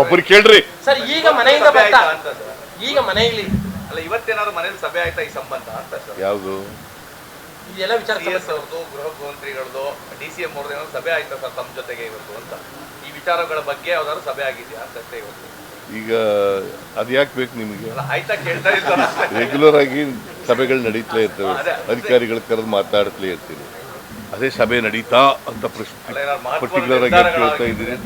ಒಬ್ಬರು ಕೇಳ್ರಿ ಸರ್. ಈಗ ಮನೆಯಿಂದ ಬರ್ತಾ ಈಗ ಮನೆಯಲ್ಲಿ ಅಲ್ಲ ಇವತ್ತೇನಾದ್ರು ಮನೇಲಿ ಸಭೆ ಆಯ್ತಾ ಈ ಸಂಬಂಧ ಅಂತ ಸರ್? ಯಾವುದು ಇದೆಲ್ಲ ವಿಚಾರ ಅವ್ರದ್ದು ಗೃಹ ಮಂತ್ರಿಗಳದ್ದು DCM ಅವ್ರದ್ದು ಏನಾದ್ರು ಸಭೆ ಆಯ್ತಾ ಸರ್ ತಮ್ಮ ಜೊತೆಗೆ ಇವತ್ತು ಅಂತ? ಈ ವಿಚಾರಗಳ ಬಗ್ಗೆ ಯಾವ್ದಾದ್ರು ಸಭೆ ಆಗಿದೆಯಾ ಅಂತ ಇವತ್ತು? ಈಗ ಅದು ಯಾಕೆ ಬೇಕು ನಿಮಗೆ? ಆಯ್ತಾ ಕೇಳ್ತಾ ಇದ್ದಾರೆ. ರೆಗ್ಯುಲರ್ ಆಗಿ ಸಭೆಗಳು ನಡೀತಲೇ ಇರ್ತವೆ, ಅಧಿಕಾರಿಗಳ ಕರೆದು ಮಾತಾಡ್ತಲೇ ಇರ್ತೀನಿ. ಅದೇ ಸಭೆ ನಡೀತಾ ಅಂತ ಪರ್ಟಿಕ್ಯುಲರ್ ಆಗಿ ಕೇಳ್ತಾ ಇದ್ದೀನಿ.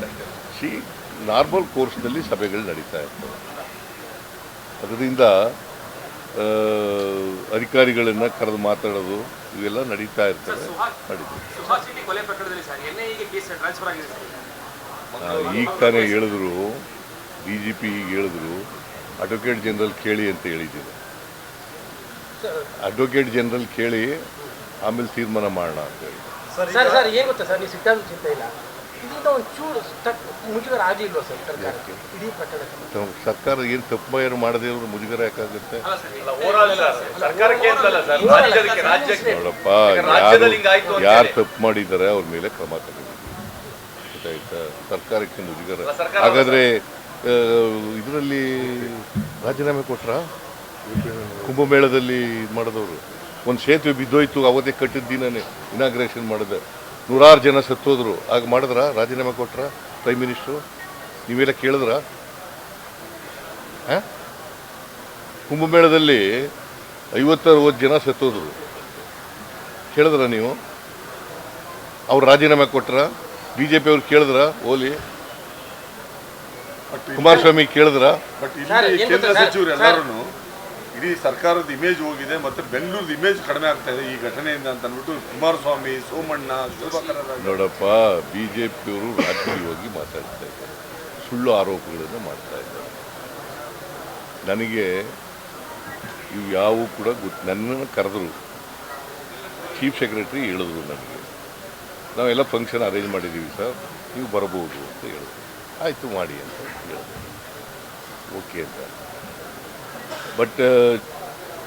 ನಾರ್ಮಲ್ ಕೋರ್ಸ್ನಲ್ಲಿ ಸಭೆಗಳು ನಡೀತಾ ಇರ್ತವೆ. ಅದರಿಂದ ಅಧಿಕಾರಿಗಳನ್ನ ಕರೆದು ಮಾತಾಡೋದು ಇವೆಲ್ಲ ನಡೀತಾ ಇರ್ತವೆ. ಈಗ ತಾನೇ ಹೇಳಿದ್ರು, DGP ಹೇಳಿದ್ರು ಅಡ್ವೊಕೇಟ್ ಜನರಲ್ ಕೇಳಿ ಅಂತ ಹೇಳಿದ್ದೀನಿ. ಅಡ್ವೊಕೇಟ್ ಜನರಲ್ ಕೇಳಿ ಆಮೇಲೆ ತೀರ್ಮಾನ ಮಾಡೋಣ ಅಂತ ಹೇಳಿ. ಸರ್ ಏನ್ ಗೊತ್ತಾ ಸರ್, ನೀವು ಸಿಟ್ಟಾದ್ರು ಚಿಂತೆ ಇಲ್ಲ, ಇದರಿಂದ ಒಂಚೂರು ಮುಜುಗರ ಆಗ್ಲಿಲ್ವಾ ಸರ್ ಸರ್ಕಾರಕ್ಕೆ? ಇಡೀ ಪ್ರಕರಣ ಸರ್ಕಾರ ಏನು ತಪ್ಪು ಏನು ಮಾಡದೇ ಇರೋರು ಮುಜುಗರ ಯಾಕಾಗುತ್ತೆ? ನೋಡಪ್ಪ, ಯಾರು ತಪ್ಪು ಮಾಡಿದ್ದಾರೆ ಅವ್ರ ಮೇಲೆ ಕ್ರಮ ತಗೊಂಡಿದ್ದೀವಿ, ಗೊತ್ತಾಯ್ತಾ? ಸರ್ಕಾರಕ್ಕೆ ಮುಜುಗರ. ಹಾಗಾದ್ರೆ ಇದರಲ್ಲಿ ರಾಜೀನಾಮೆ ಕೊಟ್ರ? ಕುಂಭಮೇಳದಲ್ಲಿ ಇದು ಮಾಡಿದವರು ಒಂದು ಸೇತುವೆ ಬಿದ್ದೋಯ್ತು, ಅವತ್ತೇ ಕಟ್ಟಿದ ದಿನನೇ ಇನಾಗ್ರೇಷನ್ ಮಾಡಿದೆ, 100 ಜನ ಸತ್ತೋದ್ರು. ಆಗ ಮಾಡಿದ್ರ? ರಾಜೀನಾಮೆ ಕೊಟ್ರ ಪ್ರೈಮ್ ಮಿನಿಸ್ಟ್ರು? ನೀವೆಲ್ಲ ಕೇಳಿದ್ರ? ಕುಂಭಮೇಳದಲ್ಲಿ 50-60 ಜನ ಸತ್ತೋದ್ರು, ಕೇಳಿದ್ರ ನೀವು? ಅವ್ರು ರಾಜೀನಾಮೆ ಕೊಟ್ರ? BJP ಅವ್ರು ಕೇಳಿದ್ರ? ಓಲಿ ಕುಮಾರಸ್ವಾಮಿ ಕೇಳಿದ್ರ? ಕೇಂದ್ರ ಸಚಿವರು ಎಲ್ಲರೂ ಇಡೀ ಸರ್ಕಾರದ ಇಮೇಜ್ ಹೋಗಿದೆ, ಮತ್ತೆ ಬೆಂಗಳೂರದ ಇಮೇಜ್ ಕಡಿಮೆ ಆಗ್ತಾ ಇದೆ ಈ ಘಟನೆಯಿಂದ ಅಂತ ಅಂದ್ಬಿಟ್ಟು ಕುಮಾರಸ್ವಾಮಿ, ಸೋಮಣ್ಣ, ನೋಡಪ್ಪ, BJP ಅವರು ರಾಜಕೀಯವಾಗಿ ಮಾತಾಡ್ತಾ ಇದ್ದಾರೆ, ಸುಳ್ಳು ಆರೋಪಗಳನ್ನು ಮಾಡ್ತಾ ಇದ್ದಾರೆ. ನನಗೆ ಇವು ಯಾವೂ ಕೂಡ ನನ್ನನ್ನು ಕರೆದರು, ಚೀಫ್ ಸೆಕ್ರೆಟರಿ ಹೇಳಿದ್ರು ನನಗೆ, ನಾವೆಲ್ಲ ಫಂಕ್ಷನ್ ಅರೇಂಜ್ ಮಾಡಿದ್ದೀವಿ ಸರ್, ನೀವು ಬರ್ಬೋದು ಅಂತ ಹೇಳಿದ್ರು. ಆಯಿತು ಮಾಡಿ ಅಂತ ಹೇಳಿದ್ರು, ಓಕೆ ಅಂತ. ಬಟ್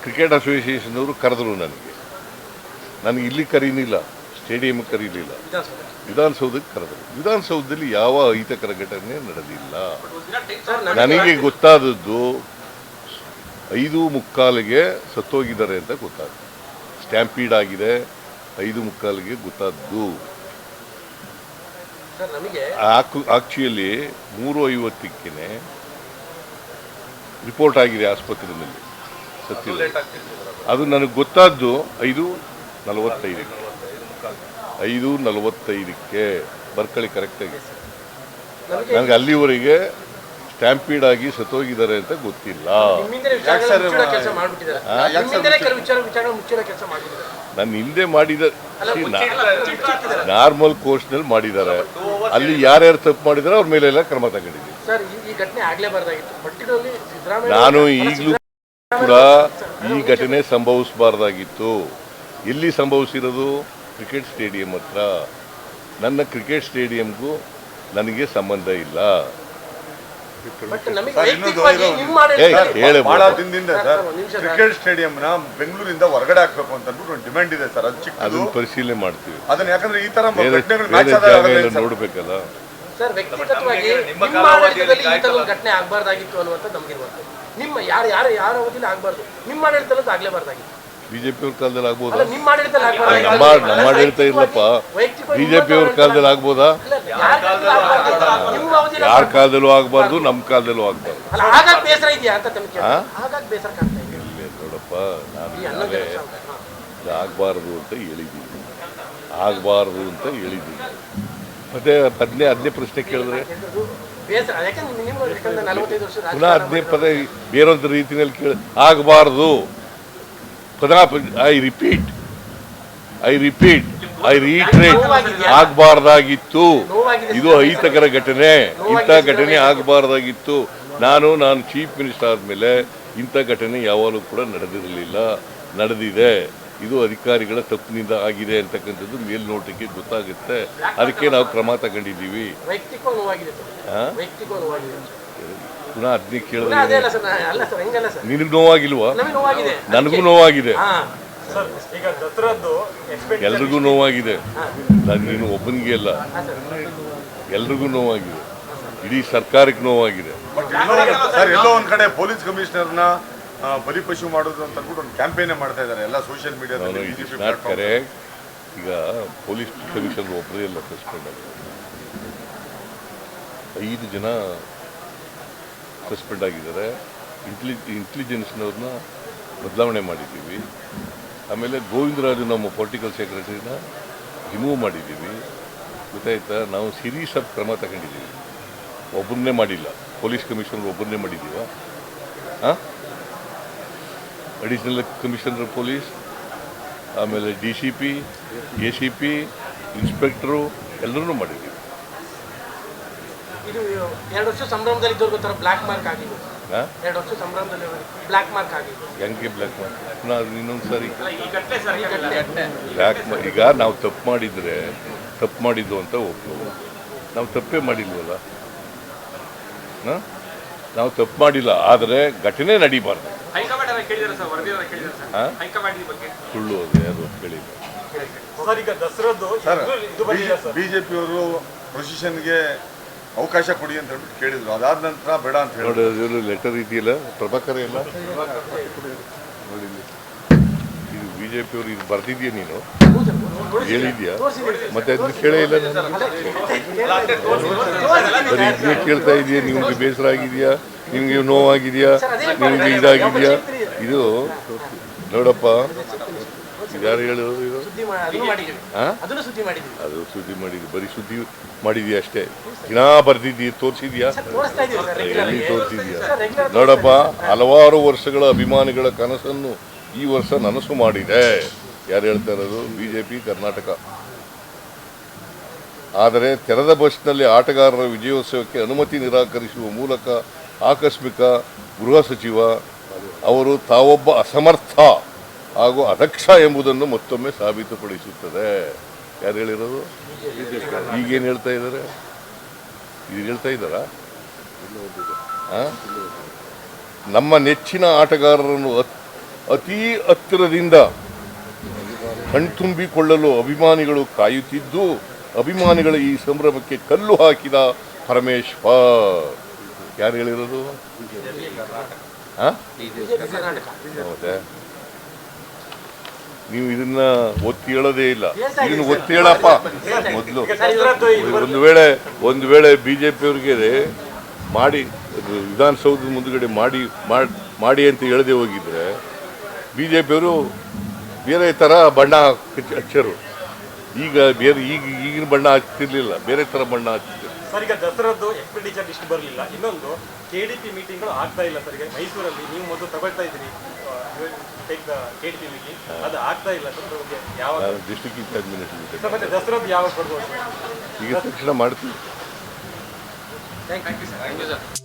ಕ್ರಿಕೆಟ್ ಅಸೋಸಿಯೇಷನ್ನವರು ಕರೆದ್ರು ನನಗೆ ಇಲ್ಲಿ ಕರೀನಿಲ್ಲ, ಸ್ಟೇಡಿಯಂ ಕರೀಲಿಲ್ಲ, ವಿಧಾನಸೌಧಕ್ಕೆ ಕರೆದರು. ವಿಧಾನಸೌಧದಲ್ಲಿ ಯಾವ ಅಹಿತಕರ ಘಟನೆ ನಡೆದಿಲ್ಲ. ನನಗೆ ಗೊತ್ತಾದದ್ದು 5:45ಗೆ ಸತ್ತೋಗಿದ್ದಾರೆ ಅಂತ ಗೊತ್ತಾದ, ಸ್ಟ್ಯಾಂಪೀಡ್ ಆಗಿದೆ 5:45ಗೆ ಗೊತ್ತಾದ್ದು. ಆಕ್ಚುಲಿ 3:50ಕ್ಕೆ ರಿಪೋರ್ಟ್ ಆಗಿದೆ ಆಸ್ಪತ್ರೆಯಲ್ಲಿ ಸತ್ತಿಲ್ಲ. ಅದು ನನಗೆ ಗೊತ್ತಾದ್ದು 5:45ಕ್ಕೆ ಬರ್ಕಳಿ ಕರೆಕ್ಟಾಗಿ. ನನಗೆ ಅಲ್ಲಿವರೆಗೆ ಸ್ಟ್ಯಾಂಪೀಡ್ ಆಗಿ ಸತ್ತೋಗಿದ್ದಾರೆ ಅಂತ ಗೊತ್ತಿಲ್ಲ. ನಾನು ಹಿಂದೆ ಮಾಡಿದ ನಾರ್ಮಲ್ ಕೋರ್ಸ್ನಲ್ಲಿ ಮಾಡಿದ್ದಾರೆ, ಅಲ್ಲಿ ಯಾರ್ಯಾರು ತಪ್ಪು ಮಾಡಿದಾರೆ ಅವ್ರ ಮೇಲೆಲ್ಲ ಕ್ರಮ ತಗೊಂಡಿದ್ದೀನಿ. ನಾನು ಈಗಲೂ ಕೂಡ ಈ ಘಟನೆ ಸಂಭವಿಸಬಾರ್ದಾಗಿತ್ತು. ಎಲ್ಲಿ ಸಂಭವಿಸಿರೋದು? ಕ್ರಿಕೆಟ್ ಸ್ಟೇಡಿಯಂ ಹತ್ರ. ನನ್ನ ಕ್ರಿಕೆಟ್ ಸ್ಟೇಡಿಯಂಗೂ ನನಗೆ ಸಂಬಂಧ ಇಲ್ಲ. ಬಹಳ ದಿನದಿಂದ ಸರ್ ಕ್ರಿಕೆಟ್ ಸ್ಟೇಡಿಯಂನ ಬೆಂಗಳೂರಿಂದ ಹೊರಗಡೆ ಹಾಕ್ಬೇಕು ಅಂತ ಅಂದ್ಬಿಟ್ಟು ಒಂದು ಡಿಮ್ಯಾಂಡ್ ಇದೆ ಸರ್. ಅದನ್ನ ಪರಿಶೀಲನೆ ಮಾಡ್ತೀವಿ. ಅದನ್ನ ಯಾಕಂದ್ರೆ ಈ ತರ ನೋಡ್ಬೇಕಲ್ಲ ಸರ್. ವ್ಯಕ್ತಿಗತವಾಗಿ ನಿಮ್ಮ ಆಡಳಿತದಲ್ಲಿ ಈ ತರ ಘಟನೆ ಆಗಬಾರ್ದಾಗಿತ್ತು ಅನ್ನುವಂತ ನಮ್ಗಿರುವಂತ. ನಿಮ್ಮ ಯಾರ ಅವಧಿಯಲ್ಲಿ ಆಗಬಾರ್ದು, ನಿಮ್ಮ ಆಡಳಿತದಲ್ಲಿ ಆಗ್ಲೇಬಾರ್ದಾಗಿತ್ತು. BJP ಅವ್ರ ಕಾಲದಲ್ಲಿ ಆಗ್ಬೋದಾ? ನಿಮ್ಮ ಆಡಳಿತದಲ್ಲಿ ನಮ್ಮ ಆಡಳಿತ ಇಲ್ಲಪ್ಪ. BJP ಅವ್ರ ಕಾಲದಲ್ಲಿ ಆಗ್ಬೋದಾ? ಯಾರ ಕಾಲದಲ್ಲೂ ಆಗ್ಬಾರ್ದು, ನಮ್ಮ ಕಾಲದಲ್ಲೂ ಆಗ್ಬಾರ್ದು. ನೋಡಪ್ಪ, ನಾನು ಆಗ್ಬಾರ್ದು ಅಂತ ಹೇಳಿದ್ದೀನಿ, ಆಗ್ಬಾರ್ದು ಅಂತ ಹೇಳಿದ್ದೀನಿ. ಮತ್ತೆ ಹದಿನೇ ಪ್ರಶ್ನೆ ಕೇಳಿದ್ರೆ ಪುನಃ 15 ಪದ ಬೇರೊಂದು ರೀತಿಯಲ್ಲಿ ಕೇಳಿ ಆಗಬಾರ್ದು. ಐ ರಿಪೀಟ್ ಆಗಬಾರ್ದಾಗಿತ್ತು. ಇದು ಅಹಿತಕರ ಘಟನೆ, ಇಂಥ ಘಟನೆ ಆಗಬಾರ್ದಾಗಿತ್ತು. ನಾನು ಚೀಫ್ ಮಿನಿಸ್ಟರ್ ಆದಮೇಲೆ ಇಂಥ ಘಟನೆ ಯಾವಾಗಲೂ ಕೂಡ ನಡೆದಿರಲಿಲ್ಲ, ನಡೆದಿದೆ. ಇದು ಅಧಿಕಾರಿಗಳ ತಪ್ಪಿನಿಂದ ಆಗಿದೆ ಅಂತಕ್ಕಂಥದ್ದು ಮೇಲ್ನೋಟಕ್ಕೆ ಗೊತ್ತಾಗುತ್ತೆ. ಅದಕ್ಕೆ ನಾವು ಕ್ರಮ ತಗೊಂಡಿದ್ದೀವಿ. ಪುನಃ 15 ಕೇಳಿದ್ರೆ ನಿನಗೆ ನೋವಾಗಿಲ್ವಾ? ನನಗೂ ನೋವಾಗಿದೆ. ಸರ್ ಈಗ ದಸರಾದ್ದು ಎಲ್ರಿಗೂ ನೋವಾಗಿದೆ. ನಾನು ನೀನು ಒಬ್ಬನಿಗೆ ಅಲ್ಲ, ಎಲ್ರಿಗೂ ನೋವಾಗಿದೆ. ಇಡೀ ಸರ್ಕಾರಕ್ಕೆ ನೋವಾಗಿದೆ. ಸರ್ ಎಲ್ಲೋ ಒಂದ್ ಕಡೆ ಪೊಲೀಸ್ ಕಮಿಷನರ್ನ ಬಲಿಪಶು ಮಾಡೋದು ಅಂತ ಅಂದ್ಬಿಟ್ಟು ಒಂದು ಕ್ಯಾಂಪೇನ್ ಮಾಡ್ತಾ ಇದ್ದಾರೆ ಎಲ್ಲ ಸೋಷಿಯಲ್ ಮೀಡಿಯಾದಲ್ಲಿ. Not correct. ಈಗ ಪೊಲೀಸ್ ಕಮಿಷನರ್ ಒಬ್ಬರೇ ಎಲ್ಲ ಸಸ್ಪೆಂಡ್ ಆಗಿದೆ. 5 ಜನ ಸಸ್ಪೆಂಡ್ ಆಗಿದ್ದಾರೆ. ಇಂಟೆಲಿಜೆನ್ಸ್ನವ್ರನ್ನ ಬದಲಾವಣೆ ಮಾಡಿದ್ದೀವಿ. ಆಮೇಲೆ ಗೋವಿಂದರಾಜು ನಮ್ಮ ಪೊಲಿಟಿಕಲ್ ಸೆಕ್ರೆಟರಿನ ರಿಮೂವ್ ಮಾಡಿದ್ದೀವಿ. ಗೊತ್ತಾಯ್ತಾ? ನಾವು ಸೀರೀಸ್ ಆಫ್ ಕ್ರಮ ತಗೊಂಡಿದ್ದೀವಿ. ಒಬ್ಬರನ್ನೇ ಮಾಡಿಲ್ಲ. ಪೊಲೀಸ್ ಕಮಿಷನರ್ ಒಬ್ಬರನ್ನೇ ಮಾಡಿದ್ದೀವ. ಹಾಂ, ಅಡಿಷನಲ್ ಕಮಿಷನರ್ ಪೊಲೀಸ್, ಆಮೇಲೆ DCP, ACP, ಇನ್ಸ್ಪೆಕ್ಟ್ರು ಎಲ್ಲರೂ ಮಾಡಿದ್ದೀವಿ. ಇದು 2 ವರ್ಷ ಸಂಭ್ರಮದಲ್ಲಿ ಇದ್ದವ್ರಿಗೆ ಒಂಥರ ಬ್ಲ್ಯಾಕ್ ಮಾರ್ಕ್ ಆಗಿದೆ. ಹಾಂ, 2 ವರ್ಷ ಸಂಭ್ರಮದಲ್ಲಿ ಬ್ಲ್ಯಾಕ್ ಮಾರ್ಕ್ ಆಗಿದೆ. ಹೆಂಗೆ ಬ್ಲ್ಯಾಕ್ ಮಾರ್ಕ್? ನಾನು ಇನ್ನೊಂದು ಸಾರಿ ಬ್ಲ್ಯಾಕ್ ಈಗ ನಾವು ತಪ್ಪು ಮಾಡಿದರೆ ತಪ್ಪು ಮಾಡಿದ್ದು ಅಂತ ಒಪ್ಕೊಳ್ಳೋದು. ನಾವು ತಪ್ಪೇ ಮಾಡಿಲ್ವಲ್ಲ. ಹಾಂ, ನಾವು ತಪ್ಪು ಮಾಡಿಲ್ಲ. ಆದರೆ ಘಟನೆ ನಡೀಬಾರ್ದು. ಸುಳ್ಳು ಅದು ಯಾರು ಕೇಳಿಲ್ಲ. ಸರ್ ಈಗ ದಸರಾದ್ದು ಸರ್ ಇದು ಬಂದಿಲ್ಲ ಸರ್. ಬಿಜೆಪಿಯವರು ಪ್ರೊಸಿಷನ್ಗೆ ಅವಕಾಶ ಕೊಡಿ ಅಂತ ಹೇಳ್ಬಿಟ್ಟು ಕೇಳಿದ್ರು. ಅದಾದ ನಂತರ ಬೇಡ ಅಂತ ಹೇಳಿ ನೋಡಿ, ಲೆಟರ್ ಇದೆಯಲ್ಲ, ಪ್ರಭಾಕರ ಎಲ್ಲ ನೋಡಿ. ಇದು BJP ಇದು ಬರ್ದಿದ್ಯಾ? ನೀನು ಹೇಳಿದ್ಯಾ? ಮತ್ತೆ ಅದನ್ನ ಕೇಳೇ ಇಲ್ಲ. ಬರೀ ಇದನ್ನೇ ಕೇಳ್ತಾ ಇದೆಯಾ? ನಿಮ್ಗೆ ಬೇಸರ ಆಗಿದೆಯಾ? ನಿಮ್ಗೆ ನೋವಾಗಿದೆಯಾ? ನಿಮ್ಗೆ ಇದಾಗಿದೆಯಾ? ಇದು ನೋಡಪ್ಪ, ಇದ್ಯಾರು ಹೇಳೋದು? ಇದು ಅದು ಸುದ್ದಿ ಮಾಡಿದ್ವಿ. ಬರೀ ಸುದ್ದಿ ಮಾಡಿದ್ಯಾ ಅಷ್ಟೇ. ದಿನ ಬರ್ದಿದ್ದೀಯ, ತೋರಿಸಿದ್ಯಾ? ಎಲ್ಲಿ ತೋರಿಸಿದ್ಯಾ? ನೋಡಪ್ಪ, ಹಲವಾರು ವರ್ಷಗಳ ಅಭಿಮಾನಿಗಳ ಕನಸನ್ನು ಈ ವರ್ಷ ನನಸು ಮಾಡಿದೆ. ಯಾರು ಹೇಳ್ತಾ ಇರೋದು? BJP ಕರ್ನಾಟಕ. ಆದರೆ ತೆರೆದ ಬಸ್ನಲ್ಲಿ ಆಟಗಾರರ ವಿಜಯೋತ್ಸವಕ್ಕೆ ಅನುಮತಿ ನಿರಾಕರಿಸುವ ಮೂಲಕ ಆಕಸ್ಮಿಕ ಗೃಹ ಸಚಿವ ಅವರು ತಾವೊಬ್ಬ ಅಸಮರ್ಥ ಹಾಗೂ ಅದಕ್ಷ ಎಂಬುದನ್ನು ಮತ್ತೊಮ್ಮೆ ಸಾಬೀತುಪಡಿಸುತ್ತದೆ. ಯಾರು ಹೇಳಿರೋದು? ಈಗೇನು ಹೇಳ್ತಾ ಇದ್ದಾರೆ? ಇದು ಹೇಳ್ತಾ ಇದ್ದಾರಾ? ನಮ್ಮ ನೆಚ್ಚಿನ ಆಟಗಾರರನ್ನು ಅತೀ ಹತ್ತಿರದಿಂದ ಕಣ್ತುಂಬಿಕೊಳ್ಳಲು ಅಭಿಮಾನಿಗಳು ಕಾಯುತ್ತಿದ್ದು, ಅಭಿಮಾನಿಗಳ ಈ ಸಂಭ್ರಮಕ್ಕೆ ಕಲ್ಲು ಹಾಕಿದ ಪರಮೇಶ್ವರ್. ಯಾರು ಹೇಳಿರೋದು? ಮತ್ತೆ ನೀವು ಇದನ್ನ ಒತ್ತಿ ಹೇಳೋದೇ ಇಲ್ಲ. ಇದನ್ನು ಒತ್ತಿ ಹೇಳಪ್ಪ ಮೊದಲು. ಒಂದು ವೇಳೆ BJP ಮಾಡಿ ವಿಧಾನಸೌಧದ ಮುಂದುಗಡೆ ಮಾಡಿ ಅಂತ ಹೇಳದೆ ಹೋಗಿದ್ರೆ BJP ಬೇರೆ ಥರ ಬಣ್ಣ ಹಚ್ಚರು. ಈಗ ಈಗಿನ ಬಣ್ಣ ಹಚ್ತಿರ್ಲಿಲ್ಲ, ಬೇರೆ ಥರ ಬಣ್ಣ ಹಚ್ತಿದ್ರು. ಸರ್ ಈಗ ದಸರಾದ್ದು ಎಕ್ಸ್ಪೆಂಡಿಚರ್ ಲಿಸ್ಟ್ ಬರಲಿಲ್ಲ. ಇನ್ನೊಂದು KDP ಮೀಟಿಂಗ್ಗಳು ಆಗ್ತಾ ಇಲ್ಲ ಸರ್. ಈಗ ಮೈಸೂರಲ್ಲಿ ನೀವು ಮೊದಲು ತಗೊಳ್ತಾ ಇದ್ರಿ KDP ಮೀಟಿಂಗ್, ಅದು ಆಗ್ತಾ ಇಲ್ಲ ಸರ್. ಯಾವ ಡಿಸ್ಟ್ರಿಕ್ಟ್ ಇನ್ಚಾರ್ಜ್ ಮಿನಿಸ್ಟರ್ ಮತ್ತೆ ದಸರಾದ್ದು ಯಾವಾಗ ಬರ್ಬೋದು? ಈಗ ತಕ್ಷಣ ಮಾಡ್ತೀವಿ. Thank you sir.